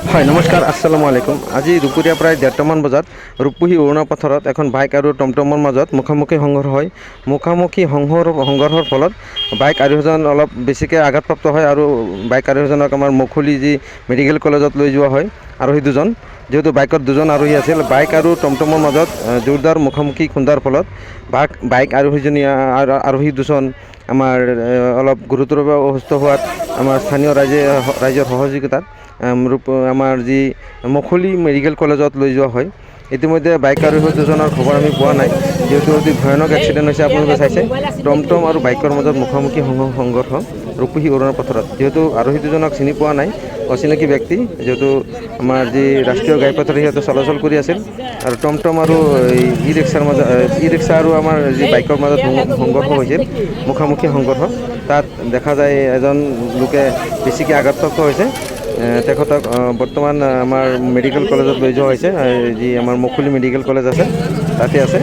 হয় নমস্কাৰ আসসালামু আলাইকুম। আজি দুপৰীয়া প্ৰায় 1:30মান বজাত ৰূপহী অৰুণা পথাৰত এখন বাইক আৰু টমটমৰ মাজত মুখামুখি সংঘৰ্ষ হয়। মুখামুখি সংঘৰ্ষৰ ফলত বাইক আৰোহীজন অলপ বেছিকৈ আঘাতপ্ৰাপ্ত হয় আৰু বাইক আৰোহীজনক আমাৰ মুকলি যি মেডিকেল কলেজত লৈ যোৱা হয়। আৰোহী দুজন, যিহেতু বাইকত দুজন আৰোহী আছিল, বাইক আৰু টমটমৰ মাজত জোৰদাৰ মুখামুখি খুন্দাৰ ফলত বাইক আৰোহী দুজন আমাৰ অলপ গুৰুতৰভাৱে অসুস্থ হোৱাত আমাৰ স্থানীয় ৰাইজৰ সহযোগিতাত আমাৰ যি মুকলি মেডিকেল কলেজত লৈ যোৱা হয়। ইতিমধ্যে বাইক আৰোহী দুজনৰ খবৰ আমি পোৱা নাই, যিহেতু অতি ভয়ানক এক্সিডেণ্ট হৈছে। আপোনালোকে চাইছে টমটম আৰু বাইকৰ মাজত মুখামুখি সংঘৰ্ষ ৰূপহী অৰুণা পথাৰত। যিহেতু আৰোহী দুজনক চিনি পোৱা নাই, অচিনাকি ব্যক্তি, যিহেতু আমাৰ যি ৰাষ্ট্ৰীয় ঘাইপথেৰে সিহঁতে চলাচল কৰি আছিল আৰু টমটম আৰু ই ৰিক্সা আৰু আমাৰ যি বাইকৰ মাজত সংঘৰ্ষ হৈছিল, মুখামুখি সংঘৰ্ষ, তাত দেখা যায় এজন লোকে বেছিকৈ আঘাতপ্ৰাপ্ত হৈছে। তেখেতক বৰ্তমান আমাৰ মেডিকেল কলেজত লৈ যোৱা হৈছে, যি আমাৰ মুকলি মেডিকেল কলেজ আছে তাতে আছে।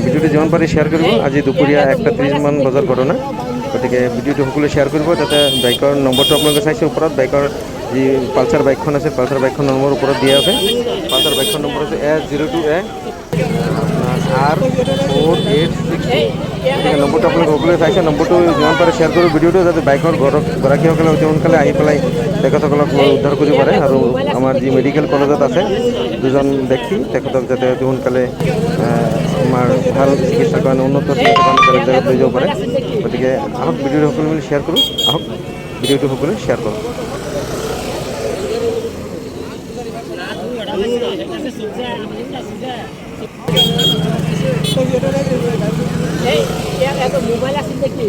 ভিডিঅ'টো যিমান পাৰি শ্বেয়াৰ কৰিব। আজি দুপৰীয়া 1:30মান বজাৰ ঘটনা, গতিকে ভিডিঅ'টো সকলোৱে শ্বেয়াৰ কৰিব। তাতে বাইকৰ নম্বৰটো আপোনালোকে চাইছে ওপৰত, বাইকৰ যি পালচাৰ বাইকখন আছে, পালচাৰ বাইকখন নম্বৰ ওপৰত দিয়া আছে। পালচাৰ বাইকখন নম্বৰ আছে A02A আপোনাৰ R4862। গতিকে নম্বৰটো আপোনালোকে সকলোৱে চাইছে, নম্বৰটো যিমান পাৰে শ্বেয়াৰ কৰিব ভিডিঅ'টো, যাতে বাইকৰ গৰাকীসকলে অতি সোনকালে আহি পেলাই তেখেতসকলক উদ্ধাৰ কৰিব পাৰে আৰু আমাৰ যি মেডিকেল কলেজত আছে দুজন ব্যক্তি, তেখেতক যাতে অতি সোনকালে আমাৰ ভাল চিকিৎসাৰ কাৰণে, উন্নত চিকিৎসাৰ কাৰণে বেলেগ জেগাত লৈ যাব পাৰে। গতিকে আহক ভিডিঅ'টো সকলোৱে মিলি শ্বেয়াৰ কৰোঁ, আহক ভিডিঅ'টো সকলোৱে শ্বেয়াৰ কৰক। মোবাইল আছিল নেকি?